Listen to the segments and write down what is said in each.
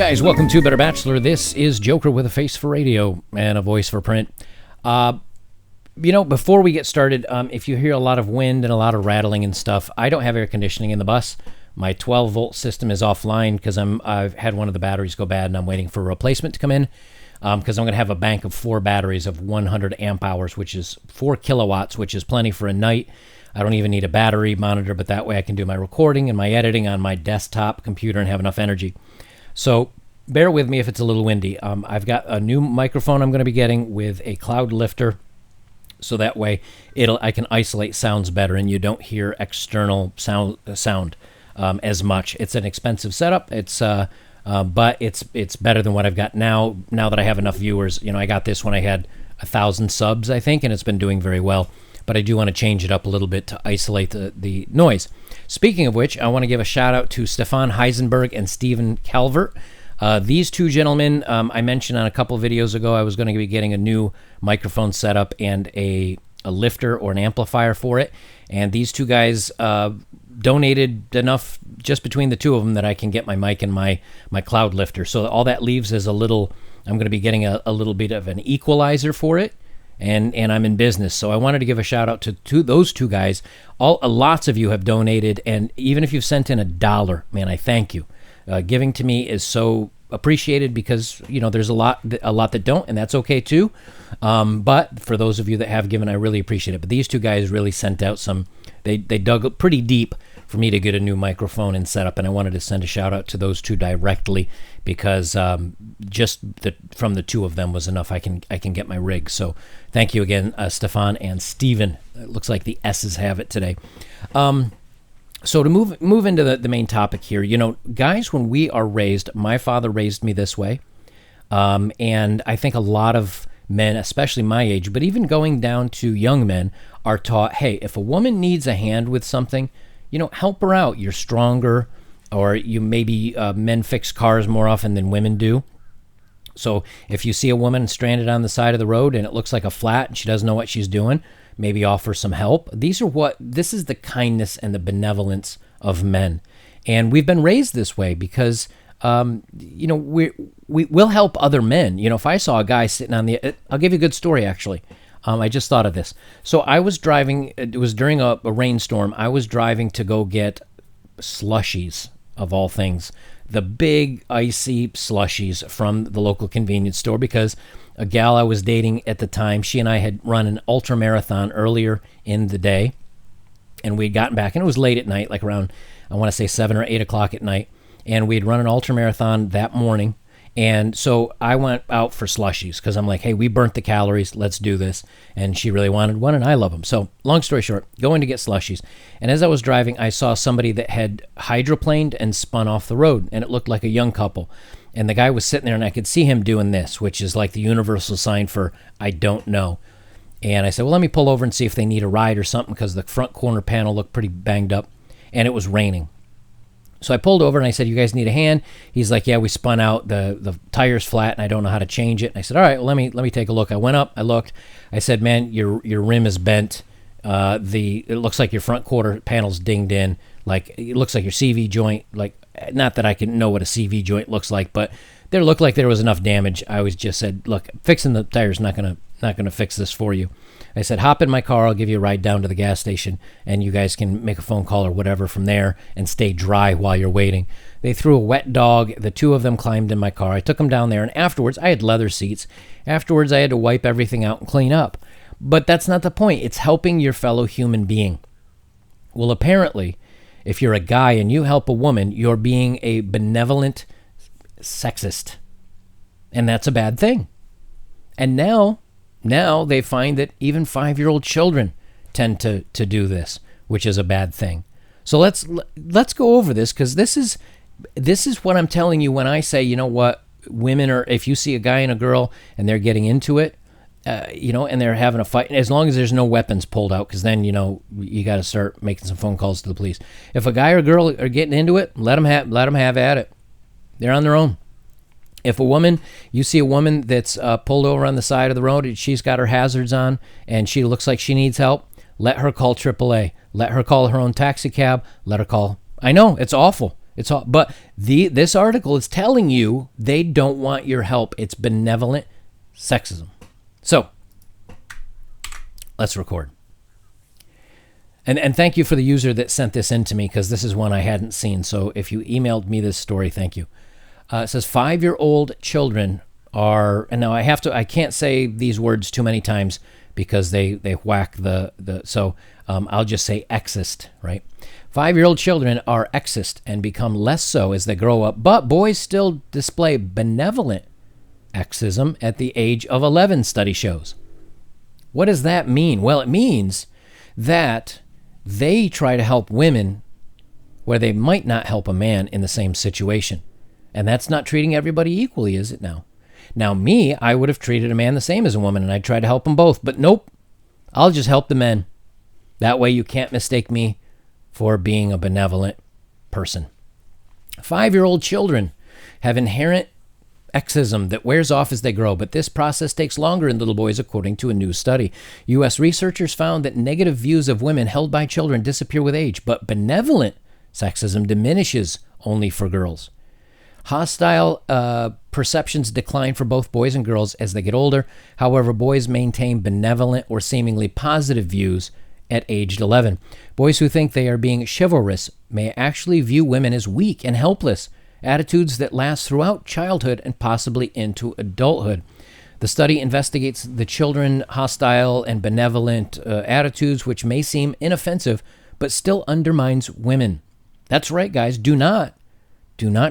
guys, welcome to Better Bachelor. This is Joker with a face for radio and a voice for print. Before we get started, if you hear a lot of wind and a lot of rattling and stuff, I don't have air conditioning in the bus. My 12-volt system is offline because I've had one of the batteries go bad and I'm waiting for a replacement to come in because I'm going to have a bank of 4 batteries of 100 amp hours, which is 4 kilowatts, which is plenty for a night. I don't even need a battery monitor, but that way I can do my recording and my editing on my desktop computer and have enough energy. So bear with me if it's a little windy. I've got a new microphone I'm going to be getting with a cloud lifter, so that way I can isolate sounds better and you don't hear external sound as much. It's an expensive setup. But it's better than what I've got now. Now that I have enough viewers, I got this when I had 1,000 subs, I think, and it's been doing very well. But I do want to change it up a little bit to isolate the noise. Speaking of which, I want to give a shout out to Stefan Heisenberg and Stephen Calvert. These two gentlemen, I mentioned on a couple of videos ago, I was going to be getting a new microphone setup and a lifter or an amplifier for it. And these two guys donated enough just between the two of them that I can get my mic and my cloud lifter. So all that leaves is I'm going to be getting a little bit of an equalizer for it. And I'm in business, so I wanted to give a shout out to those two guys. Lots of you have donated, and even if you've sent in $1, man, I thank you. Giving to me is so appreciated because there's a lot that don't, and that's okay too. But for those of you that have given, I really appreciate it. But these two guys really sent out they dug pretty deep for me to get a new microphone and setup, and I wanted to send a shout out to those two directly because from the two of them was enough. I can get my rig. So thank you again, Stefan and Steven. It looks like the S's have it today. So to move into the main topic here, guys, when we are raised, my father raised me this way, and I think a lot of men, especially my age, but even going down to young men, are taught, hey, if a woman needs a hand with something, help her out. You're stronger, or men fix cars more often than women do. So if you see a woman stranded on the side of the road and it looks like a flat and she doesn't know what she's doing, maybe offer some help. This is the kindness and the benevolence of men. And we've been raised this way because, we'll help other men. If I saw a guy sitting I'll give you a good story, actually. I just thought of this. So I was driving, it was during a rainstorm. I was driving to go get slushies, of all things. The big, icy slushies from the local convenience store because a gal I was dating at the time, she and I had run an ultra marathon earlier in the day, and we'd gotten back, and it was late at night, like around, I want to say 7 or 8 o'clock at night, and we'd run an ultra marathon that morning. And so I went out for slushies because I'm like, hey, we burnt the calories. Let's do this. And she really wanted one, and I love them. So long story short, going to get slushies. And as I was driving, I saw somebody that had hydroplaned and spun off the road, and it looked like a young couple. And the guy was sitting there, and I could see him doing this, which is like the universal sign for I don't know. And I said, well, let me pull over and see if they need a ride or something because the front corner panel looked pretty banged up, and it was raining. So I pulled over and I said, you guys need a hand? He's like, yeah, we spun out, the tire's flat and I don't know how to change it. And I said, all right, well, let me take a look. I went up, I looked. I said, man, your rim is bent. It looks like your front quarter panel's dinged in. Like, it looks like your CV joint, like, not that I can know what a CV joint looks like, but there looked like there was enough damage. I always just said, look, fixing the tire's not gonna fix this for you. I said, hop in my car, I'll give you a ride down to the gas station, and you guys can make a phone call or whatever from there and stay dry while you're waiting. They threw a wet dog. The two of them climbed in my car. I took them down there, and afterwards, I had leather seats. Afterwards, I had to wipe everything out and clean up. But that's not the point. It's helping your fellow human being. Well, apparently, if you're a guy and you help a woman, you're being a benevolent sexist. And that's a bad thing. And now they find that even 5-year-old children tend to do this, which is a bad thing. So let's go over this because this is what I'm telling you when I say, you know what, women are, if you see a guy and a girl and they're getting into it, and they're having a fight, as long as there's no weapons pulled out, because then, you got to start making some phone calls to the police. If a guy or girl are getting into it, let them have at it. They're on their own. If you see a woman that's pulled over on the side of the road and she's got her hazards on and she looks like she needs help, let her call AAA. Let her call her own taxi cab. Let her call. I know, it's awful. It's all, but this article is telling you they don't want your help. It's benevolent sexism. So let's record. And thank you for the user that sent this in to me, because this is one I hadn't seen. So if you emailed me this story, thank you. It says 5-year-old children are, and now I can't say these words too many times because they whack so I'll just say exist, right? 5-year-old children are exist and become less so as they grow up, but boys still display benevolent exism at the age of 11, study shows. What does that mean? Well, it means that they try to help women where they might not help a man in the same situation. And that's not treating everybody equally, is it now? Now, me, I would have treated a man the same as a woman, and I'd try to help them both. But nope, I'll just help the men. That way you can't mistake me for being a benevolent person. 5-year-old children have inherent exism that wears off as they grow, but this process takes longer in little boys, according to a new study. U.S. researchers found that negative views of women held by children disappear with age, but benevolent sexism diminishes only for girls. Hostile perceptions decline for both boys and girls as they get older. However, boys maintain benevolent or seemingly positive views at age 11. Boys who think they are being chivalrous may actually view women as weak and helpless, attitudes that last throughout childhood and possibly into adulthood. The study investigates the children hostile and benevolent attitudes, which may seem inoffensive, but still undermines women. That's right, guys. Do not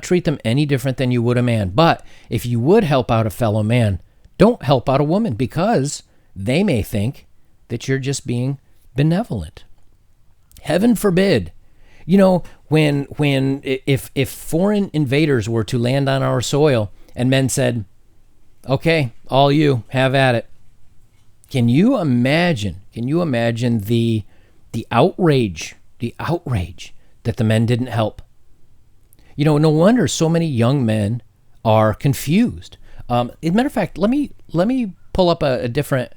treat them any different than you would a man. But if you would help out a fellow man, don't help out a woman, because they may think that you're just being benevolent. Heaven forbid. You know, if foreign invaders were to land on our soil and men said, okay, all you, have at it. Can you imagine the outrage that the men didn't help? You know, no wonder so many young men are confused. As a matter of fact, let me pull up a different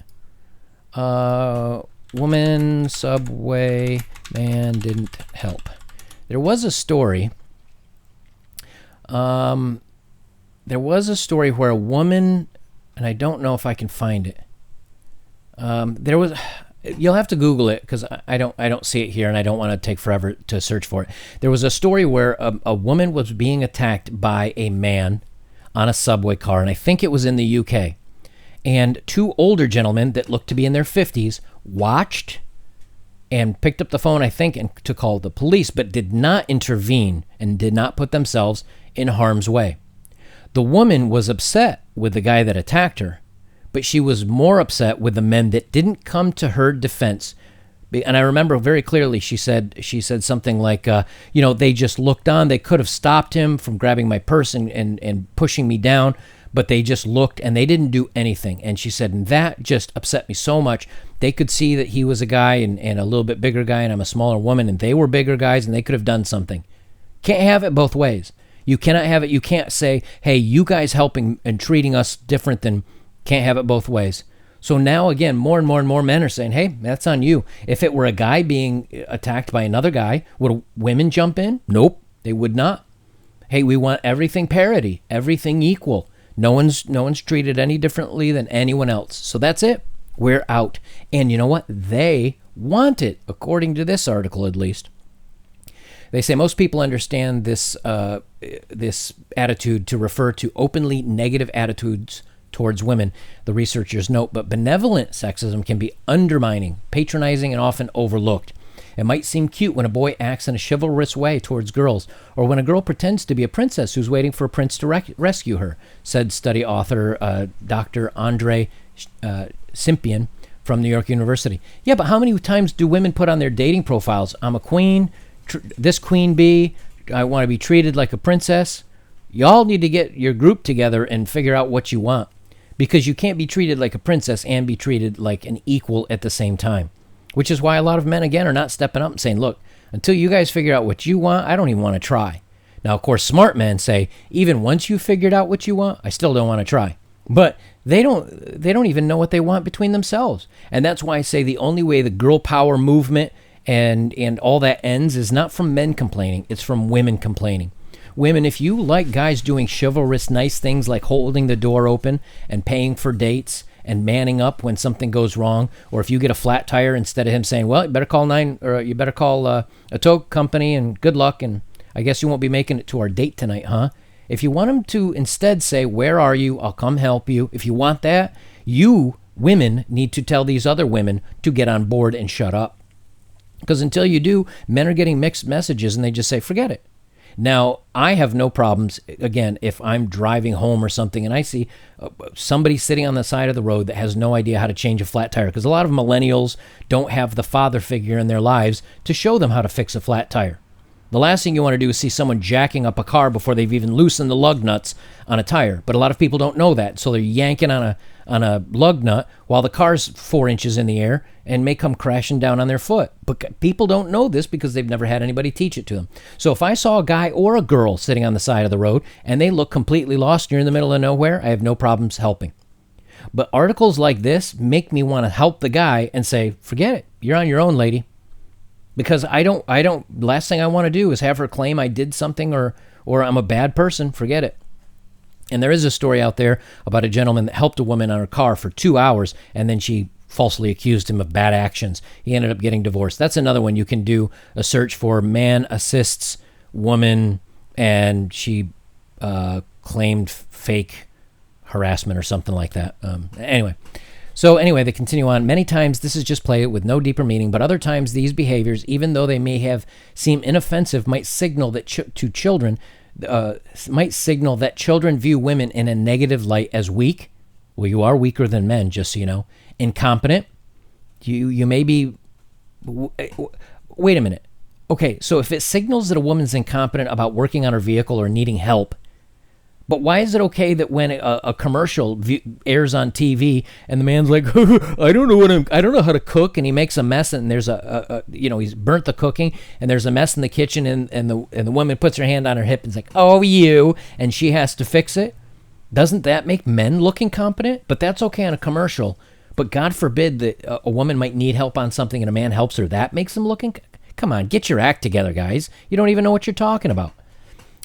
woman subway man didn't help. There was a story. There was a story where a woman, and I don't know if I can find it. You'll have to Google it because I don't see it here, and I don't want to take forever to search for it. There was a story where a woman was being attacked by a man on a subway car, and I think it was in the UK. And 2 older gentlemen that looked to be in their 50s watched and picked up the phone, I think, and to call the police, but did not intervene and did not put themselves in harm's way. The woman was upset with the guy that attacked her, but she was more upset with the men that didn't come to her defense. And I remember very clearly she said something like, they just looked on. They could have stopped him from grabbing my purse and pushing me down, but they just looked and they didn't do anything. And she said, and that just upset me so much. They could see that he was a guy and a little bit bigger guy, and I'm a smaller woman, and they were bigger guys, and they could have done something. Can't have it both ways. You cannot have it. You can't say, hey, you guys helping and treating us different than, can't have it both ways. So now, again, more and more men are saying, hey, that's on you. If it were a guy being attacked by another guy, would women jump in? Nope, they would not. Hey, we want everything parity, everything equal. No one's treated any differently than anyone else. So that's it. We're out. And you know what? They want it, according to this article at least. They say most people understand this attitude to refer to openly negative attitudes towards women, the researchers note, but benevolent sexism can be undermining, patronizing, and often overlooked. It might seem cute when a boy acts in a chivalrous way towards girls, or when a girl pretends to be a princess who's waiting for a prince to rescue her, said study author Dr. Andre Simpian from New York University. Yeah, but how many times do women put on their dating profiles, I'm a queen, this queen bee, I want to be treated like a princess? Y'all need to get your group together and figure out what you want, because you can't be treated like a princess and be treated like an equal at the same time. Which is why a lot of men, again, are not stepping up and saying, look, until you guys figure out what you want, I don't even want to try. Now, of course, smart men say, even once you figured out what you want, I still don't want to try. But they don't even know what they want between themselves. And that's why I say the only way the girl power movement and all that ends is not from men complaining. It's from women complaining. Women, if you like guys doing chivalrous, nice things like holding the door open and paying for dates and manning up when something goes wrong, or if you get a flat tire, instead of him saying, well, you better call a tow company and good luck, and I guess you won't be making it to our date tonight, huh? If you want him to instead say, where are you? I'll come help you. If you want that, you women need to tell these other women to get on board and shut up. Because until you do, men are getting mixed messages and they just say, forget it. Now, I have no problems, again, if I'm driving home or something and I see somebody sitting on the side of the road that has no idea how to change a flat tire, because a lot of millennials don't have the father figure in their lives to show them how to fix a flat tire. The last thing you want to do is see someone jacking up a car before they've even loosened the lug nuts on a tire. But a lot of people don't know that, so they're yanking on a lug nut while the car's 4 inches in the air and may come crashing down on their foot. But people don't know this because they've never had anybody teach it to them. So if I saw a guy or a girl sitting on the side of the road and they look completely lost, you're in the middle of nowhere, I have no problems helping. But articles like this make me want to help the guy and say, forget it, you're on your own, lady. Because last thing I want to do is have her claim I did something or I'm a bad person. Forget it. And there is a story out there about a gentleman that helped a woman on her car for 2 hours, and then she falsely accused him of bad actions. He ended up getting divorced. That's another one. You can do a search for man assists woman, and she claimed fake harassment or something like that. Anyway, they continue on. Many times this is just play with no deeper meaning, but other times these behaviors, even though they may have seemed inoffensive, might signal that children view women in a negative light as weak. Well, you are weaker than men, just so you know. Incompetent. You may be. Wait a minute. Okay, so if it signals that a woman's incompetent about working on her vehicle or needing help, but why is it okay that when a commercial airs on TV and the man's like, I don't know how to cook, and he makes a mess, and there's he's burnt the cooking, and there's a mess in the kitchen, and the woman puts her hand on her hip and is like, oh, you, and she has to fix it? Doesn't that make men look incompetent? But that's okay on a commercial. But God forbid that a woman might need help on something and a man helps her. That makes them look Come on, get your act together, guys. You don't even know what you're talking about.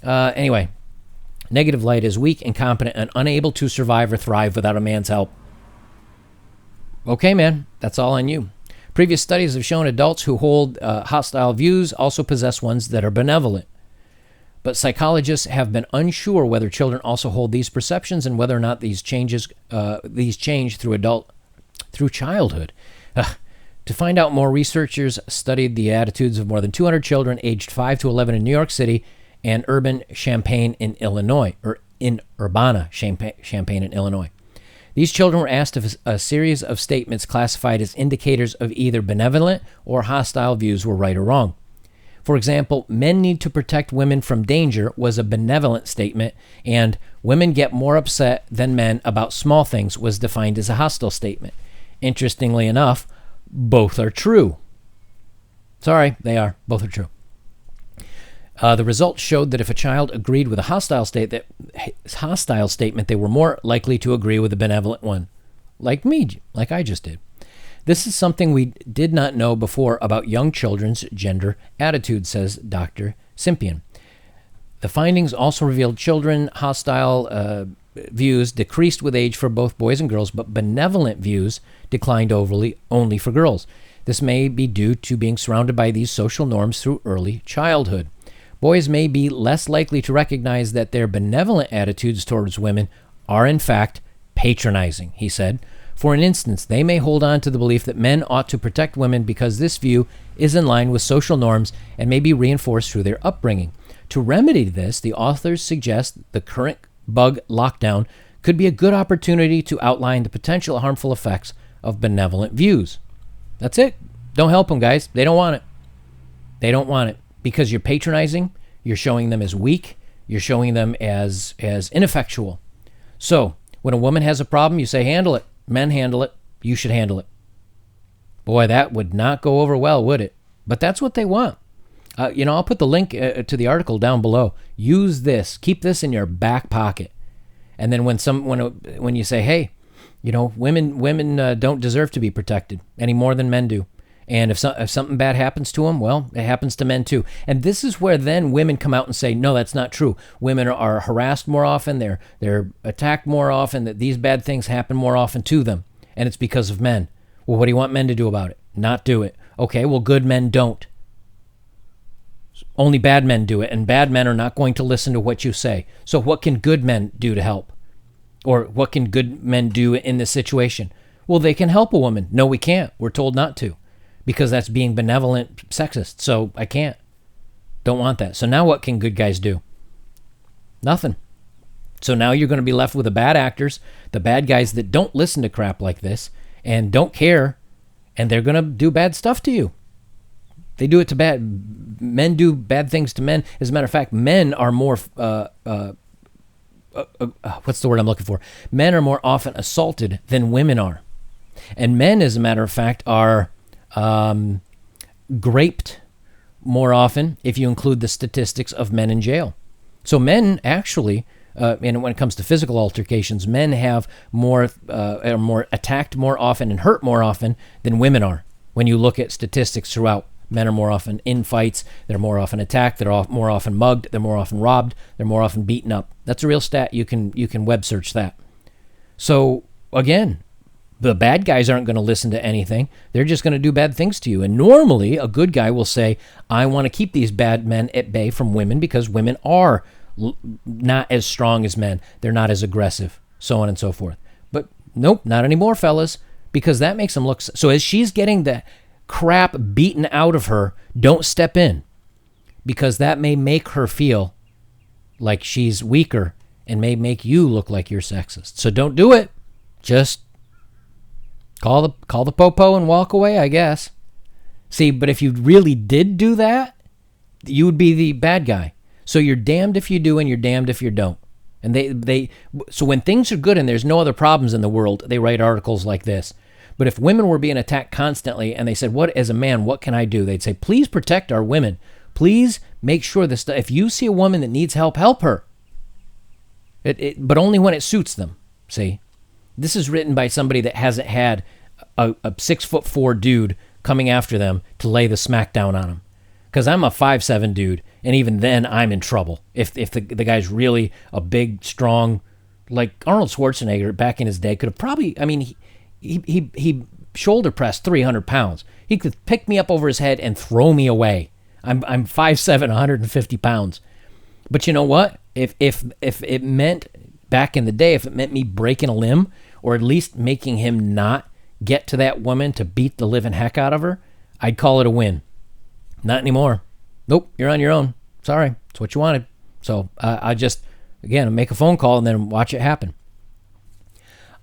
Anyway. Negative light is weak, incompetent, and unable to survive or thrive without a man's help. Okay, man, that's all on you. Previous studies have shown adults who hold hostile views also possess ones that are benevolent. But psychologists have been unsure whether children also hold these perceptions and whether or not these change through childhood. To find out more, researchers studied the attitudes of more than 200 children aged 5 to 11 in New York City and Urbana-Champaign in Illinois. These children were asked if a series of statements classified as indicators of either benevolent or hostile views were right or wrong. For example, men need to protect women from danger was a benevolent statement, and women get more upset than men about small things was defined as a hostile statement. Interestingly enough, both are true. Sorry, they are. Both are true. The results showed that if a child agreed with a hostile statement, they were more likely to agree with a benevolent one. Like me, like I just did. This is something we did not know before about young children's gender attitudes, says Dr. Simpian. The findings also revealed children hostile views decreased with age for both boys and girls, but benevolent views declined only for girls. This may be due to being surrounded by these social norms through early childhood. Boys may be less likely to recognize that their benevolent attitudes towards women are in fact patronizing, he said. For an instance, they may hold on to the belief that men ought to protect women because this view is in line with social norms and may be reinforced through their upbringing. To remedy this, the authors suggest the current bug lockdown could be a good opportunity to outline the potential harmful effects of benevolent views. That's it. Don't help them, guys. They don't want it. They don't want it. Because you're patronizing, you're showing them as weak, you're showing them as ineffectual. So, when a woman has a problem, you say, handle it. Men handle it. You should handle it. Boy, that would not go over well, would it? But that's what they want. I'll put the link to the article down below. Use this. Keep this in your back pocket. And then when you say, hey, women don't deserve to be protected any more than men do. And if something bad happens to them, well, it happens to men too. And this is where then women come out and say, no, that's not true. Women are harassed more often. They're attacked more often. That these bad things happen more often to them. And it's because of men. Well, what do you want men to do about it? Not do it. Okay, well, good men don't. Only bad men do it. And bad men are not going to listen to what you say. So what can good men do to help? Or what can good men do in this situation? Well, they can help a woman. No, we can't. We're told not to. Because that's being benevolent sexist. So I can't. Don't want that. So now what can good guys do? Nothing. So now you're going to be left with the bad actors, the bad guys that don't listen to crap like this and don't care, and they're going to do bad stuff to you. They do it to men do bad things to men. As a matter of fact, men are more, what's the word I'm looking for? Men are more often assaulted than women are. And men, as a matter of fact, are graped more often if you include the statistics of men in jail. So men actually, and when it comes to physical altercations, men have are more attacked more often and hurt more often than women are. When you look at statistics throughout, men are more often in fights, they're more often attacked, they're more often mugged, they're more often robbed, they're more often beaten up. That's a real stat. You can web search that. So again, the bad guys aren't going to listen to anything. They're just going to do bad things to you. And normally, a good guy will say, I want to keep these bad men at bay from women because women are not as strong as men. They're not as aggressive, so on and so forth. But nope, not anymore, fellas, because that makes them look... So as she's getting the crap beaten out of her, don't step in, because that may make her feel like she's weaker and may make you look like you're sexist. So don't do it. Just... Call the popo and walk away, I guess. See, but if you really did do that, you would be the bad guy. So you're damned if you do and you're damned if you don't. And so when things are good and there's no other problems in the world, they write articles like this. But if women were being attacked constantly and they said, as a man, what can I do? They'd say, please protect our women. Please make sure this. If you see a woman that needs help her. But only when it suits them. See? This is written by somebody that hasn't had a 6'4" dude coming after them to lay the smackdown on them. Because I'm a 5'7" dude, and even then I'm in trouble. If the guy's really a big, strong, like Arnold Schwarzenegger back in his day could have probably, I mean, he shoulder pressed 300 pounds. He could pick me up over his head and throw me away. I'm 5'7", 150 pounds. But you know what? If it meant back in the day, if it meant me breaking a limb or at least making him not get to that woman to beat the living heck out of her, I'd call it a win. Not anymore. Nope, you're on your own. Sorry, it's what you wanted. So I just, again, make a phone call and then watch it happen.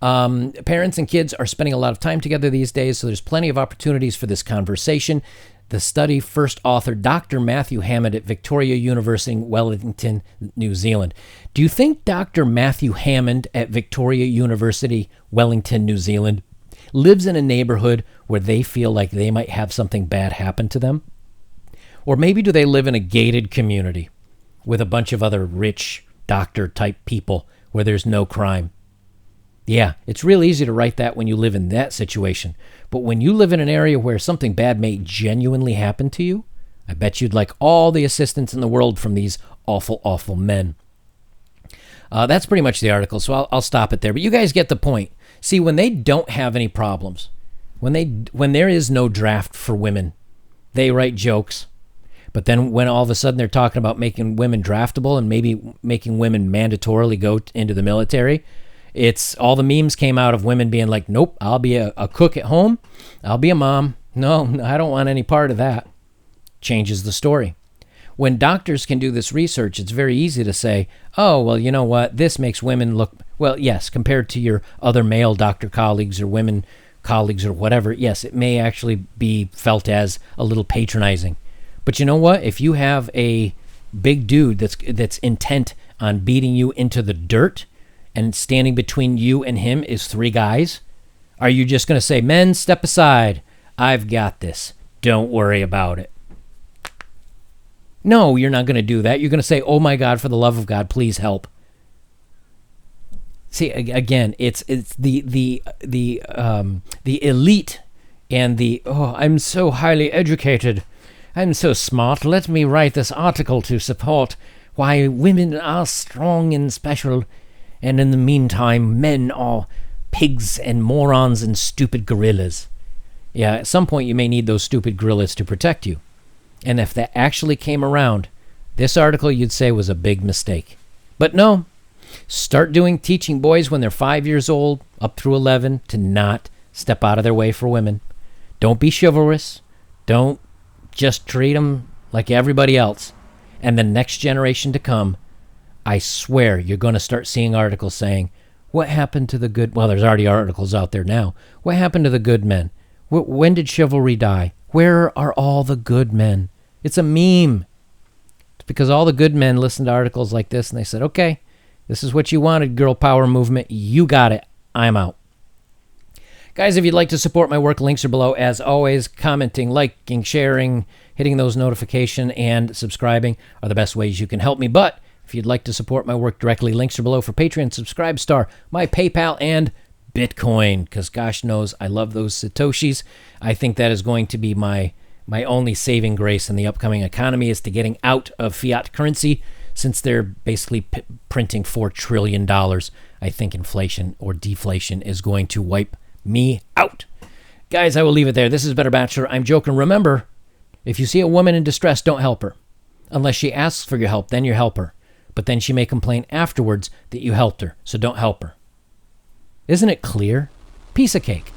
Parents and kids are spending a lot of time together these days, so there's plenty of opportunities for this conversation. The study first author, Dr. Matthew Hammond at Victoria University, Wellington, New Zealand. Do you think Dr. Matthew Hammond at Victoria University, Wellington, New Zealand, lives in a neighborhood where they feel like they might have something bad happen to them? Or maybe do they live in a gated community with a bunch of other rich doctor-type people where there's no crime? Yeah, it's real easy to write that when you live in that situation. But when you live in an area where something bad may genuinely happen to you, I bet you'd like all the assistance in the world from these awful, awful men. That's pretty much the article, so I'll stop it there. But you guys get the point. See, when they don't have any problems, when there is no draft for women, they write jokes. But then when all of a sudden they're talking about making women draftable and maybe making women mandatorily go into the military, it's all the memes came out of women being like, nope, I'll be a cook at home. I'll be a mom. No, I don't want any part of that. Changes the story. When doctors can do this research, it's very easy to say, oh, well, you know what? This makes women look, well, yes, compared to your other male doctor colleagues or women colleagues or whatever, yes, it may actually be felt as a little patronizing. But you know what? If you have a big dude that's intent on beating you into the dirt, and standing between you and him is 3 guys, are you just going to say, men, step aside. I've got this. Don't worry about it. No, you're not going to do that. You're going to say, oh my God, for the love of God, please help. See, again, it's the elite And oh, I'm so highly educated. I'm so smart. Let me write this article to support why women are strong and special. And in the meantime, men are pigs and morons and stupid gorillas. Yeah, at some point you may need those stupid gorillas to protect you. And if that actually came around, this article you'd say was a big mistake. But no, start teaching boys when they're 5 years old, up through 11, to not step out of their way for women. Don't be chivalrous. Don't just treat them like everybody else. And the next generation to come, I swear you're going to start seeing articles saying, what happened to the good... Well, there's already articles out there now. What happened to the good men? When did chivalry die? Where are all the good men? It's a meme. It's because all the good men listened to articles like this and they said, okay, this is what you wanted, girl power movement. You got it. I'm out. Guys, if you'd like to support my work, links are below. As always, commenting, liking, sharing, hitting those notifications, and subscribing are the best ways you can help me. But if you'd like to support my work directly, links are below for Patreon, Subscribestar, my PayPal, and Bitcoin, because gosh knows I love those Satoshis. I think that is going to be my only saving grace in the upcoming economy is to getting out of fiat currency, since they're basically printing $4 trillion. I think inflation or deflation is going to wipe me out. Guys, I will leave it there. This is Better Bachelor. I'm joking. Remember, if you see a woman in distress, don't help her. Unless she asks for your help, then you help her. But then she may complain afterwards that you helped her, so don't help her. Isn't it clear? Piece of cake.